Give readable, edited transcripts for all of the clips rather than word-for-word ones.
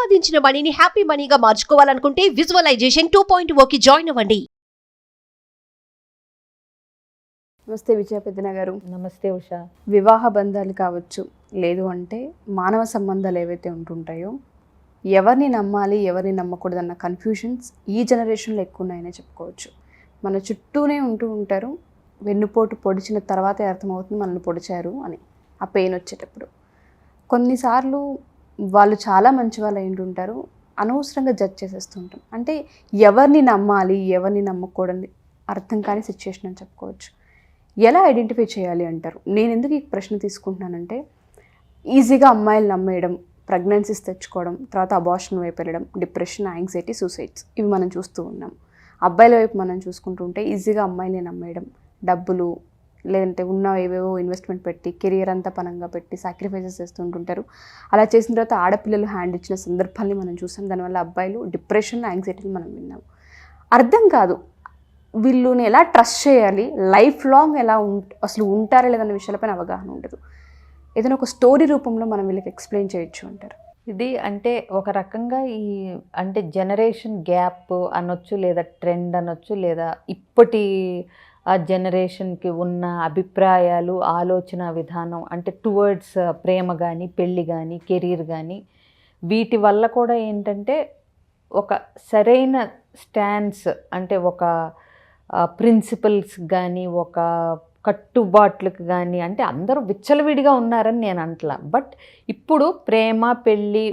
సంపాదించిన మనీని హ్యాపీ మనీగా మార్చుకోవాలనుకుంటే విజువలైజేషన్ 2.0కి జాయిన్ అవ్వండి. నమస్తే విజయ పెద్దన గారు. నమస్తే ఉషా. వివాహ బంధాలు కావచ్చు, లేదు అంటే మానవ సంబంధాలు ఏవైతే ఉంటుంటాయో ఎవరిని నమ్మాలి ఎవరిని నమ్మకూడదన్న కన్ఫ్యూషన్స్ ఈ జనరేషన్లో ఎక్కువ ఉన్నాయనే చెప్పుకోవచ్చు. మన చుట్టూనే ఉంటూ ఉంటారు, వెన్నుపోటు పొడిచిన తర్వాతే అర్థమవుతుంది మనల్ని పొడిచారు అని. ఆ పెయిన్ వచ్చేటప్పుడు కొన్నిసార్లు వాళ్ళు చాలా మంచి వాళ్ళు అయి ఉంటుంటారు, అనవసరంగా జడ్జ్ చేసేస్తుంటాం. అంటే ఎవరిని నమ్మాలి ఎవరిని నమ్మకూడని అర్థం కాని సిచ్యుయేషన్ అని చెప్పుకోవచ్చు. ఎలా ఐడెంటిఫై చేయాలి అంటారు? నేను ఎందుకు ఈ ప్రశ్న తీసుకుంటున్నానంటే, ఈజీగా అమ్మాయిలు నమ్మేయడం, ప్రెగ్నెన్సీస్ తెచ్చుకోవడం, తర్వాత అబార్షన్ వైపు వెళ్ళడం, డిప్రెషన్, యాంగ్జైటీ, సూసైడ్స్ ఇవి మనం చూస్తూ ఉన్నాం. అబ్బాయిల వైపు మనం చూసుకుంటూ ఉంటే ఈజీగా అమ్మాయిల్ని నమ్మేయడం, డబ్బులు లేదంటే ఉన్న ఏవేవో ఇన్వెస్ట్మెంట్ పెట్టి కెరియర్ అంతా పనంగా పెట్టి సాక్రిఫైసెస్ చేస్తుంటుంటారు. అలా చేసిన తర్వాత ఆడపిల్లలు హ్యాండ్ ఇచ్చిన సందర్భాల్ని మనం చూసాం. దానివల్ల అబ్బాయిలు డిప్రెషన్, యాంగ్జైటీని మనం విన్నాం. అర్థం కాదు వీళ్ళని ఎలా ట్రస్ట్ చేయాలి, లైఫ్ లాంగ్ ఎలా అసలు ఉంటారా లేదన్న విషయాలపైన అవగాహన ఉండదు. ఏదైనా ఒక స్టోరీ రూపంలో మనం వీళ్ళకి ఎక్స్ప్లెయిన్ చేయొచ్చు అంటారు? ఇది అంటే ఒక రకంగా ఈ అంటే జనరేషన్ గ్యాప్ అనొచ్చు, లేదా ట్రెండ్ అనొచ్చు, లేదా ఇప్పటి ఆ జనరేషన్కి ఉన్న అభిప్రాయాలు, ఆలోచన విధానం, అంటే టువర్డ్స్ ప్రేమ కానీ, పెళ్ళి కానీ, కెరీర్ కానీ, వీటి వల్ల కూడా ఏంటంటే ఒక సరైన స్టాండ్స్, అంటే ఒక ప్రిన్సిపల్స్ కానీ, ఒక కట్టుబాట్లకు కానీ, అంటే అందరూ విచ్చలవిడిగా ఉన్నారని నేను అంటలా. బట్ ఇప్పుడు ప్రేమ, పెళ్ళి,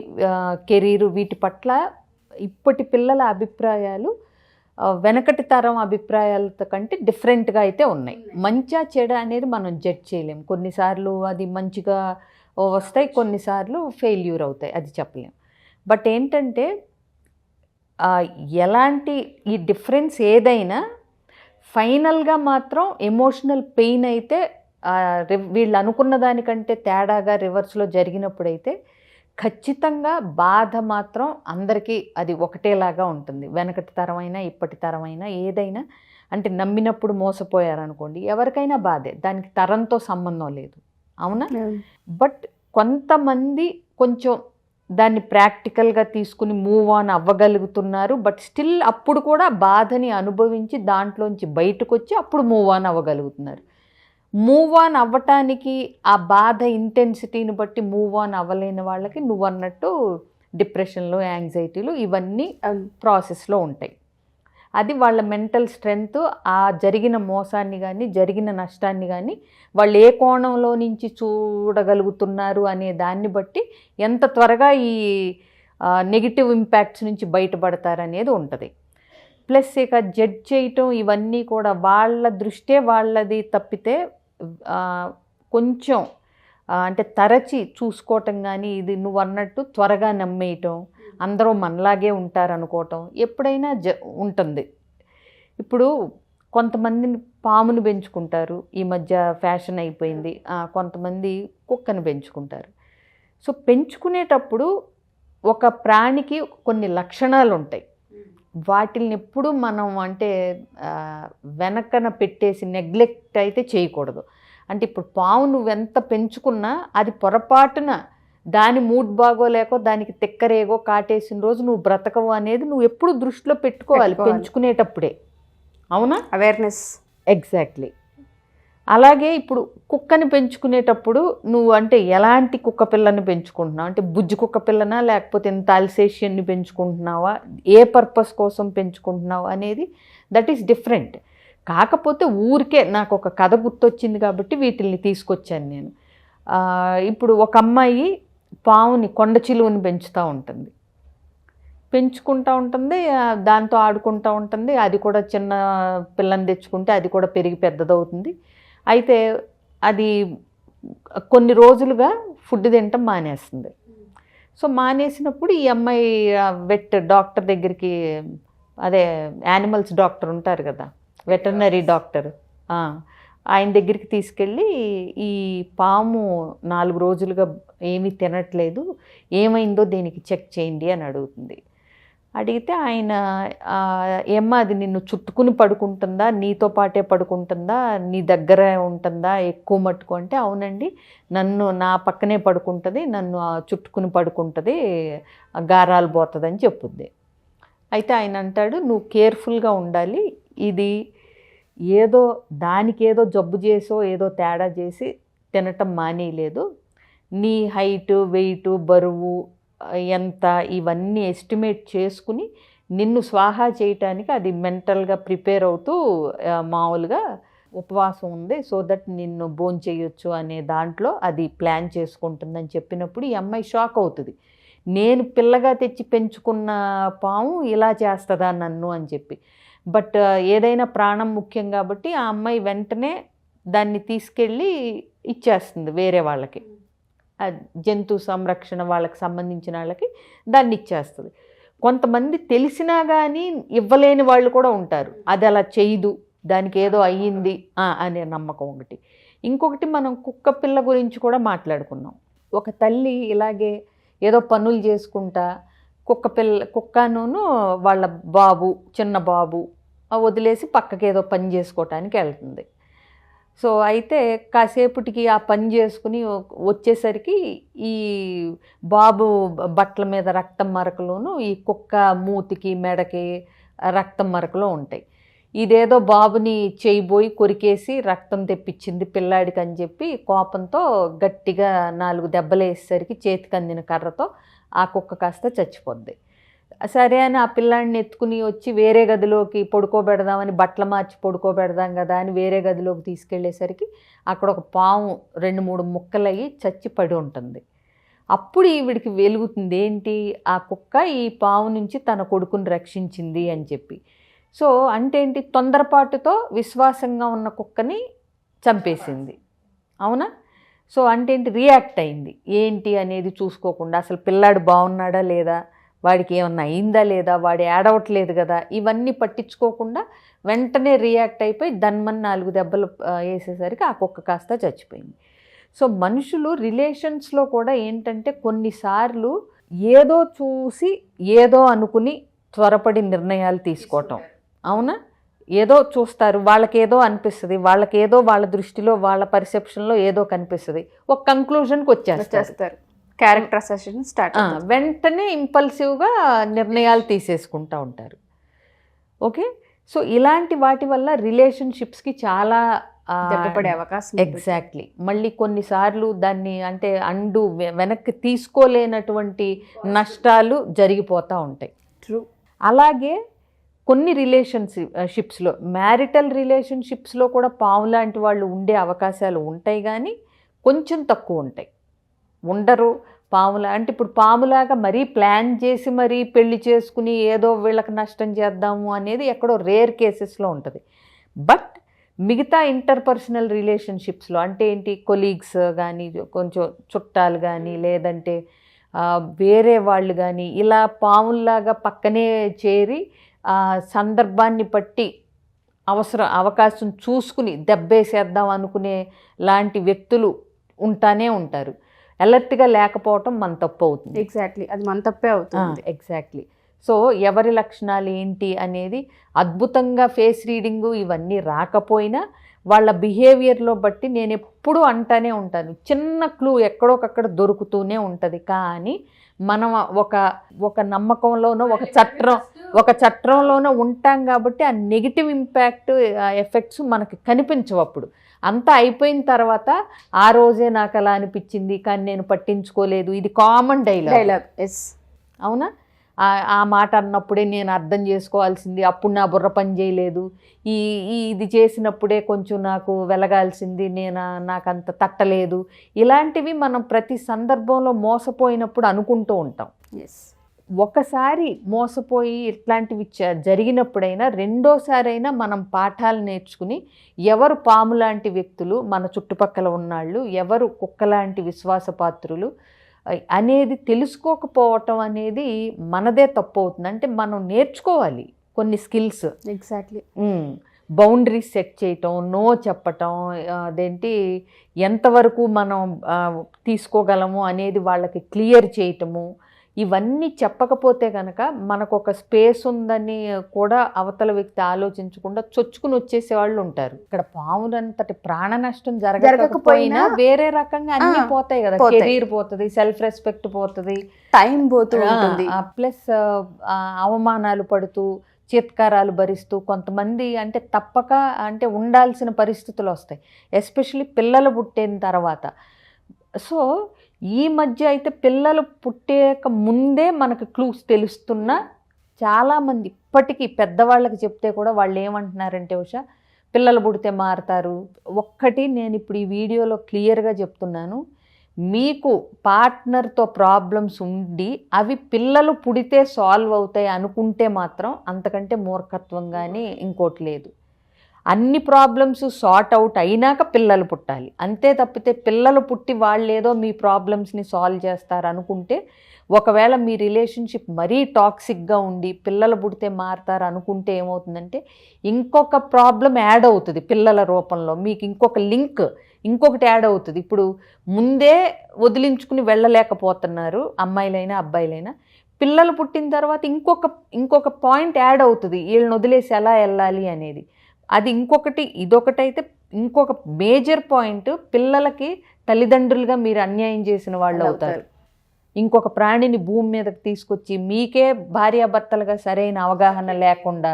కెరీరు వీటి పట్ల ఇప్పటి పిల్లల అభిప్రాయాలు వెనకటి తరం అభిప్రాయాలతో కంటే డిఫరెంట్గా అయితే ఉన్నాయి. మంచిగా చెడ అనేది మనం జడ్జ్ చేయలేం. కొన్నిసార్లు అది మంచిగా వస్తాయి, కొన్నిసార్లు ఫెయిల్యూర్ అవుతాయి, అది చెప్పలేం. బట్ ఏంటంటే ఎలాంటి ఈ డిఫరెన్స్ ఏదైనా ఫైనల్గా మాత్రం ఎమోషనల్ పెయిన్ అయితే వీళ్ళు అనుకున్న దానికంటే తేడాగా రివర్స్లో జరిగినప్పుడైతే ఖచ్చితంగా బాధ మాత్రం అందరికీ అది ఒకటేలాగా ఉంటుంది. వెనకటి తరమైనా ఇప్పటి తరమైనా ఏదైనా, అంటే నమ్మినప్పుడు మోసపోయారనుకోండి, ఎవరికైనా బాధే, దానికి తరంతో సంబంధం లేదు, అవునా? బట్ కొంతమంది కొంచెం దాన్ని ప్రాక్టికల్గా తీసుకుని మూవ్ ఆన్ అవ్వగలుగుతున్నారు. బట్ స్టిల్ అప్పుడు కూడా బాధని అనుభవించి దాంట్లోంచి బయటకు వచ్చి అప్పుడు మూవ్ ఆన్ అవ్వగలుగుతున్నారు. మూవ్ ఆన్ అవ్వటానికి ఆ బాధ ఇంటెన్సిటీని బట్టి మూవ్ ఆన్ అవ్వలేని వాళ్ళకి నువ్వు అన్నట్టు డిప్రెషన్లు, యాంగ్జైటీలు ఇవన్నీ ప్రాసెస్లో ఉంటాయి. అది వాళ్ళ మెంటల్ స్ట్రెంగ్త్, ఆ జరిగిన మోసాన్ని కానీ, జరిగిన నష్టాన్ని కానీ వాళ్ళు ఏ కోణంలో నుంచి చూడగలుగుతున్నారు అనే దాన్ని బట్టి ఎంత త్వరగా ఈ నెగిటివ్ ఇంపాక్ట్స్ నుంచి బయటపడతారనేది ఉంటుంది. ప్లస్ ఇక జడ్జ్ చేయటం ఇవన్నీ కూడా వాళ్ళ దృష్టే వాళ్ళది తప్పితే కొంచెం అంటే తరచి చూసుకోవటం కానీ, ఇది నువ్వు అన్నట్టు త్వరగా నమ్మేయటం, అందరూ మనలాగే ఉంటారనుకోవటం ఎప్పుడైనా ఉంటుంది. ఇప్పుడు కొంతమందిని పాముని పెంచుకుంటారు, ఈ మధ్య ఫ్యాషన్ అయిపోయింది. కొంతమంది కుక్కని పెంచుకుంటారు. సో పెంచుకునేటప్పుడు ఒక ప్రాణికి కొన్ని లక్షణాలు ఉంటాయి. వాటిల్ని ఎప్పుడు మనం అంటే వెనకన పెట్టేసి నెగ్లెక్ట్ అయితే చేయకూడదు. అంటే ఇప్పుడు పాము నువ్వెంత పెంచుకున్నా అది పొరపాటున దాని మూడ్ బాగోలేకో దానికి తిక్కరేగో కాటేసిన రోజు నువ్వు బ్రతకవు అనేది నువ్వు ఎప్పుడు దృష్టిలో పెట్టుకోవాలి పెంచుకునేటప్పుడే, అవునా? అవేర్నెస్. ఎగ్జాక్ట్లీ. అలాగే ఇప్పుడు కుక్కని పెంచుకునేటప్పుడు నువ్వు అంటే ఎలాంటి కుక్క పిల్లని పెంచుకుంటున్నావు, అంటే బుజ్జి కుక్క పిల్లనా లేకపోతే ఇంత అల్సేషియన్ని పెంచుకుంటున్నావా, ఏ పర్పస్ కోసం పెంచుకుంటున్నావు అనేది దట్ ఈస్ డిఫరెంట్. కాకపోతే ఊరికే నాకు ఒక కథ గుర్తొచ్చింది కాబట్టి వీటిల్ని తీసుకొచ్చాను నేను. ఇప్పుడు ఒక అమ్మాయి పావుని, కొండ చిలువని పెంచుకుంటూ ఉంటుంది, దాంతో ఆడుకుంటూ ఉంటుంది. అది కూడా చిన్న పిల్లని తెచ్చుకుంటే అది కూడా పెరిగి పెద్దదవుతుంది. అయితే అది కొన్ని రోజులుగా ఫుడ్ తినటం మానేస్తుంది. సో మానేసినప్పుడు ఈ అమ్మాయి వెట్ డాక్టర్ దగ్గరికి, అదే యానిమల్స్ డాక్టర్ ఉంటారు కదా, వెటర్నరీ డాక్టర్, ఆయన దగ్గరికి తీసుకెళ్ళి ఈ పాము 4 రోజులుగా ఏమీ తినట్లేదు, ఏమైందో దీనికి చెక్ చేయండి అని అడుగుతుంది. అడిగితే ఆయన ఏమ్మా అది నిన్ను చుట్టుకుని పడుకుంటుందా, నీతో పాటే పడుకుంటుందా, నీ దగ్గర ఉంటుందా ఎక్కువ మట్టుకు అంటే, అవునండి నన్ను నా పక్కనే పడుకుంటుంది, నన్ను చుట్టుకుని పడుకుంటుంది, గారాలు పోతుందని చెప్పుద్ది. అయితే ఆయన అంటాడు, నువ్వు కేర్ఫుల్గా ఉండాలి, ఇది ఏదో దానికేదో జబ్బు చేసో ఏదో తేడా చేసి తినటం మానేయలేదు, నీ హైటు వెయిటు బరువు ఎంత ఇవన్నీ ఎస్టిమేట్ చేసుకుని నిన్ను స్వాహా చేయటానికి అది మెంటల్గా ప్రిపేర్ అవుతూ మామూలుగా ఉపవాసం ఉంది, సో దట్ నిన్ను భోంచేయొచ్చు అనే దాంట్లో అది ప్లాన్ చేసుకుంటుందని చెప్పినప్పుడు ఈ అమ్మాయి షాక్ అవుతుంది. నేను పిల్లగా తెచ్చి పెంచుకున్న పాము ఇలా చేస్తుందా నన్ను అని చెప్పి. బట్ ఏదైనా ప్రాణం ముఖ్యం కాబట్టి ఆ అమ్మాయి వెంటనే దాన్ని తీసుకెళ్ళి ఇచ్చేస్తుంది వేరే వాళ్ళకి, జంతు సంరక్షణ వాళ్ళకి సంబంధించిన వాళ్ళకి దాన్ని ఇచ్చేస్తుంది. కొంతమంది తెలిసినా కానీ ఇవ్వలేని వాళ్ళు కూడా ఉంటారు, అది అలా చేయదు దానికి ఏదో అయ్యింది అనే నమ్మకం ఒకటి. ఇంకొకటి మనం కుక్క పిల్ల గురించి కూడా మాట్లాడుకున్నాం. ఒక తల్లి ఇలాగే ఏదో పనులు చేసుకుంటా కుక్కను వాళ్ళ బాబు చిన్న బాబు వదిలేసి పక్కకి ఏదో పని చేసుకోవటానికి వెళ్తుంది. సో అయితే కాసేపటికి ఆ పని చేసుకుని వచ్చేసరికి ఈ బాబు బట్టల మీద రక్తం మరకలును ఈ కుక్క మూతికి మెడకి రక్తం మరకలు ఉంటాయి. ఇదేదో బాబుని చేయబోయి కొరికేసి రక్తం తెప్పించింది పిల్లాడికి అని చెప్పి కోపంతో గట్టిగా 4 దెబ్బలు వేసేసరికి చేతికి అందిన కర్రతో ఆ కుక్క కాస్త చచ్చిపోద్ది. సరే అని ఆ పిల్లాడిని ఎత్తుకుని వచ్చి వేరే గదిలోకి పడుకోబెడదామని బట్టలు మార్చి పడుకోబెడదాం కదా అని వేరే గదిలోకి తీసుకెళ్ళేసరికి అక్కడ ఒక పాము 2-3 ముక్కలయ్యి చచ్చి పడి ఉంటుంది. అప్పుడు ఈవిడికి వెలుగుతుంది, ఏంటి ఆ కుక్క ఈ పాము నుంచి తన కొడుకుని రక్షించింది అని చెప్పి. సో అంటే ఏంటి, తొందరపాటుతో విశ్వాసంగా ఉన్న కుక్కని చంపేసింది, అవునా? సో అంటే ఏంటి, రియాక్ట్ అయింది, ఏంటి అనేది చూసుకోకుండా అసలు పిల్లాడు బాగున్నాడా లేదా, వాడికి ఏమన్నా అయిందా లేదా, వాడు ఏడవట్లేదు కదా, ఇవన్నీ పట్టించుకోకుండా వెంటనే రియాక్ట్ అయిపోయి దన్మని 4 దెబ్బలు వేసేసరికి ఆ కుక్క కాస్త చచ్చిపోయింది. సో మనుషులు రిలేషన్స్లో కూడా ఏంటంటే కొన్నిసార్లు ఏదో చూసి ఏదో అనుకుని త్వరపడి నిర్ణయాలు తీసుకోవటం, అవునా? ఏదో చూస్తారు, వాళ్ళకేదో అనిపిస్తుంది, వాళ్ళకేదో వాళ్ళ దృష్టిలో వాళ్ళ పర్సెప్షన్లో ఏదో కనిపిస్తుంది, ఒక కంక్లూజన్కి వచ్చేస్తారు, క్యారెక్టర్ అసెసినేషన్ స్టార్ట్, వెంటనే ఇంపల్సివ్గా నిర్ణయాలు తీసేసుకుంటూ ఉంటారు. ఓకే, సో ఇలాంటి వాటి వల్ల రిలేషన్షిప్స్కి చాలా దెబ్బపడే అవకాశం. ఎగ్జాక్ట్లీ. మళ్ళీ కొన్నిసార్లు దాన్ని అంటే వెనక్కి తీసుకోలేనటువంటి నష్టాలు జరిగిపోతూ ఉంటాయి. ట్రూ. అలాగే కొన్ని రిలేషన్షిప్స్లో, మ్యారిటల్ రిలేషన్షిప్స్లో కూడా పాము లాంటి వాళ్ళు ఉండే అవకాశాలు ఉంటాయి, కానీ కొంచెం తక్కువ ఉంటాయి. ఉండరు పాములా అంటే ఇప్పుడు పాములాగా మరీ ప్లాన్ చేసి మరీ పెళ్లి చేసుకుని ఏదో వీళ్ళకి నష్టం చేద్దాము అనేది ఎక్కడో రేర్ కేసెస్లో ఉంటుంది. బట్ మిగతా ఇంటర్పర్సనల్ రిలేషన్షిప్స్లో అంటే ఏంటి, కొలీగ్స్ కానీ కొంచెం చుట్టాలు కానీ లేదంటే వేరే వాళ్ళు కానీ ఇలా పాముల్లాగా పక్కనే చేరి సందర్భాన్ని బట్టి అవకాశం చూసుకుని దెబ్బేసేద్దాం అనుకునే లాంటి వ్యక్తులు ఉంటానే ఉంటారు. అలర్ట్గా లేకపోవటం మన తప్పు అవుతుంది. ఎగ్జాక్ట్లీ, అది మన తప్పే అవుతుంది. ఎగ్జాక్ట్లీ. సో ఎవరి లక్షణాలు ఏంటి అనేది అద్భుతంగా ఫేస్ రీడింగు ఇవన్నీ రాకపోయినా వాళ్ళ బిహేవియర్లో బట్టి నేను ఎప్పుడూ అంటానే ఉంటాను, చిన్న క్లూ ఎక్కడోకక్కడ దొరుకుతూనే ఉంటుంది. కానీ మనం ఒక నమ్మకంలోనో ఒక చట్టంలోనో ఉంటాం కాబట్టి ఆ నెగిటివ్ ఇంపాక్ట్ ఎఫెక్ట్స్ మనకి కనిపించవు. అప్పుడు అంతా అయిపోయిన తర్వాత ఆ రోజే నాకు అలా అనిపించింది కానీ నేను పట్టించుకోలేదు, ఇది కామన్ డైలాగ్. ఎస్, అవునా? ఆ మాట అన్నప్పుడే నేను అర్థం చేసుకోవాల్సింది, అప్పుడు నా బుర్ర పని చేయలేదు, ఇది చేసినప్పుడే కొంచెం నాకు వెలగాల్సింది, నాకు అంత తట్టలేదు. ఇలాంటివి మనం ప్రతి సందర్భంలో మోసపోయినప్పుడు అనుకుంటూ ఉంటాం. ఎస్, ఒకసారి మోసపోయి ఇట్లాంటివి జరిగినప్పుడైనా రెండోసారైనా మనం పాఠాలు నేర్చుకుని ఎవరు పాము లాంటి వ్యక్తులు మన చుట్టుపక్కల ఉన్నాళ్ళు, ఎవరు కుక్క లాంటి విశ్వాసపాత్రులు అనేది తెలుసుకోకపోవటం అనేది మనదే తప్పు అవుతుంది. అంటే మనం నేర్చుకోవాలి కొన్ని స్కిల్స్. ఎగ్జాక్ట్లీ. బౌండరీస్ సెట్ చేయటం, నో చెప్పటం, ఎంతవరకు మనం తీసుకోగలము అనేది వాళ్ళకి క్లియర్ చేయటము, ఇవన్నీ చెప్పకపోతే కనుక మనకు ఒక స్పేస్ ఉందని కూడా అవతల వ్యక్తి ఆలోచించకుండా చొచ్చుకుని వచ్చేసే వాళ్ళు ఉంటారు. ఇక్కడ పాములంతటి ప్రాణ నష్టం జరగకపోయినా వేరే రకంగా అన్ని పోతాయి కదా, కెరీర్ పోతుంది, సెల్ఫ్ రెస్పెక్ట్ పోతుంది, టైం పోతుంది, ప్లస్ అవమానాలు పడుతూ చీత్కారాలు భరిస్తూ కొంతమంది అంటే తప్పక అంటే ఉండాల్సిన పరిస్థితులు వస్తాయి, ఎస్పెషల్లీ పిల్లలు పుట్టిన తర్వాత. సో ఈ మధ్య అయితే పిల్లలు పుట్టేక ముందే మనకు క్లూస్ తెలుస్తున్నా చాలామంది ఇప్పటికీ పెద్దవాళ్ళకి చెప్తే కూడా వాళ్ళు ఏమంటున్నారంటే ఉషా పిల్లలు పుడితే మారుతారు. ఒక్కటి నేను ఇప్పుడు ఈ వీడియోలో క్లియర్గా చెప్తున్నాను, మీకు పార్ట్నర్తో ప్రాబ్లమ్స్ ఉండి అవి పిల్లలు పుడితే సాల్వ్ అవుతాయి అనుకుంటే మాత్రం అంతకంటే మూర్ఖత్వం కానీ ఇంకోటి లేదు. అన్ని ప్రాబ్లమ్స్ సార్ట్ అవుట్ అయినాక పిల్లలు పుట్టాలి, అంతే తప్పితే పిల్లలు పుట్టి వాళ్ళేదో మీ ప్రాబ్లమ్స్ని సాల్వ్ చేస్తారు అనుకుంటే, ఒకవేళ మీ రిలేషన్షిప్ మరీ టాక్సిక్గా ఉండి పిల్లలు పుడితే మారుతారు అనుకుంటే ఏమవుతుందంటే ఇంకొక ప్రాబ్లం యాడ్ అవుతుంది పిల్లల రూపంలో, మీకు ఇంకొక లింక్ ఇంకొకటి యాడ్ అవుతుంది. ఇప్పుడు ముందే వదిలించుకుని వెళ్ళలేకపోతున్నారు అమ్మాయిలైనా అబ్బాయిలైనా, పిల్లలు పుట్టిన తర్వాత ఇంకొక పాయింట్ యాడ్ అవుతుంది వీళ్ళని వదిలేసి ఎలా వెళ్ళాలి అనేది. అది ఇంకొకటి, ఇదొకటైతే ఇంకొక మేజర్ పాయింట్, పిల్లలకి తల్లిదండ్రులుగా మీరు అన్యాయం చేసిన వాళ్ళు అవుతారు. ఇంకొక ప్రాణిని భూమి మీదకి తీసుకొచ్చి మీకే భార్యాభర్తలుగా సరైన అవగాహన లేకుండా,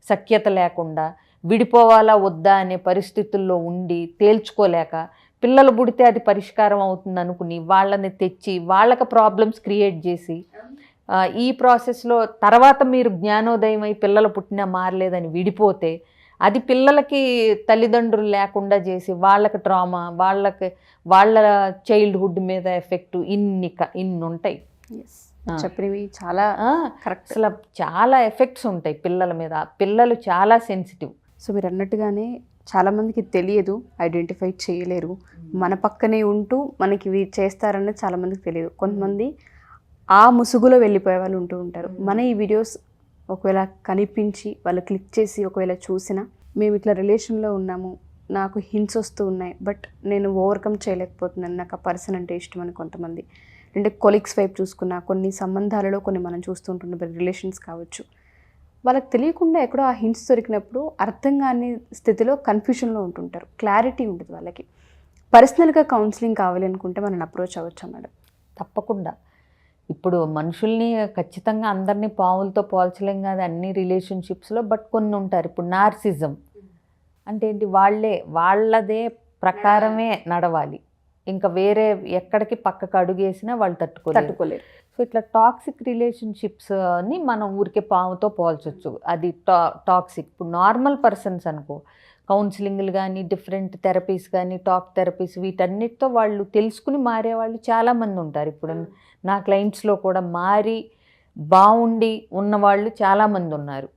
సఖ్యత లేకుండా, విడిపోవాలా వద్దా అనే పరిస్థితుల్లో ఉండి తేల్చుకోలేక పిల్లలు పుడితే అది పరిష్కారం అవుతుంది అనుకుని వాళ్ళని తెచ్చి వాళ్ళకి ప్రాబ్లమ్స్ క్రియేట్ చేసి ఈ ప్రాసెస్లో తర్వాత మీరు జ్ఞానోదయం అయి పిల్లలు పుట్టినా మారలేదని విడిపోతే అది పిల్లలకి తల్లిదండ్రులు లేకుండా చేసి వాళ్ళకి ట్రామా, వాళ్ళ చైల్డ్హుడ్ మీద ఎఫెక్ట్ ఇన్ని ఉంటాయి. చెప్పినవి చాలా కరెక్ట్. అసలు చాలా ఎఫెక్ట్స్ ఉంటాయి పిల్లల మీద. పిల్లలు చాలా సెన్సిటివ్. సో మీరు అన్నట్టుగానే చాలామందికి తెలియదు, ఐడెంటిఫై చేయలేరు, మన పక్కనే ఉంటూ మనకి ఇవి చేస్తారనేది చాలామందికి తెలియదు. కొంతమంది ఆ ముసుగులో వెళ్ళిపోయే వాళ్ళు ఉంటూ ఉంటారు. మన ఈ వీడియోస్ ఒకవేళ కనిపించి వాళ్ళు క్లిక్ చేసి ఒకవేళ చూసినా మేము ఇట్లా రిలేషన్లో ఉన్నాము, నాకు హింట్స్ వస్తూ ఉన్నాయి, బట్ నేను ఓవర్కమ్ చేయలేకపోతున్నాను, నాకు ఆ పర్సన్ అంటే ఇష్టం అని కొంతమంది, అంటే కొలీగ్స్ వైపు చూసుకున్నా కొన్ని సంబంధాలలో కొన్ని మనం చూస్తుంటున్న రిలేషన్స్ కావచ్చు, వాళ్ళకి తెలియకుండా ఎక్కడో ఆ హింట్స్ దొరికినప్పుడు అర్థం కాని స్థితిలో కన్ఫ్యూషన్లో ఉంటుంటారు. క్లారిటీ ఉంటుంది వాళ్ళకి. పర్సనల్గా కౌన్సిలింగ్ కావాలి అనుకుంటే మనం అప్రోచ్ అవ్వచ్చా మేడం? తప్పకుండా. ఇప్పుడు మనుషుల్ని ఖచ్చితంగా అందరినీ పావులతో పోల్చలేం కాదు అన్ని రిలేషన్షిప్స్లో, బట్ కొన్ని ఉంటారు. ఇప్పుడు నార్సిజం అంటే ఏంటి, వాళ్ళదే ప్రకారమే నడవాలి, ఇంకా వేరే ఎక్కడికి పక్కకు అడుగేసినా వాళ్ళు తట్టుకోలేరు. సో ఇట్లా టాక్సిక్ రిలేషన్షిప్స్ని మనం ఊరికే పావుతో పోల్చొచ్చు, అది టాక్సిక్. ఇప్పుడు నార్మల్ పర్సన్స్ అనుకో, కౌన్సిలింగ్లు కానీ డిఫరెంట్ థెరపీస్ కానీ టాక్ థెరపీస్ వీటన్నిటితో వాళ్ళు తెలుసుకుని మారేవాళ్ళు చాలామంది ఉంటారు. ఇప్పుడు నా క్లయింట్స్లో కూడా మారి బాగుండి ఉన్నవాళ్ళు చాలామంది ఉన్నారు.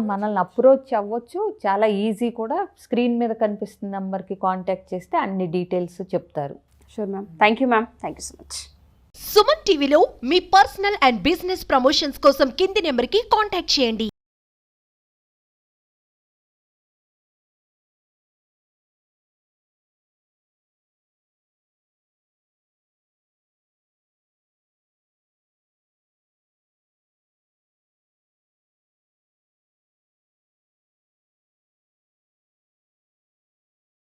మనల్ని అప్రోచ్ అవ్వచ్చు, చాలా ఈజీ కూడా. స్క్రీన్ మీద కనిపిస్తున్న నెంబర్కి కాంటాక్ట్ చేస్తే అన్ని డీటెయిల్స్ చెప్తారు. Sure ma'am. Thank you ma'am. Thank you so much. Suman టీవీలో మీ పర్సనల్ అండ్ బిజినెస్ ప్రమోషన్స్ కోసం కింది నెంబర్కి కాంటాక్ట్ చేయండి.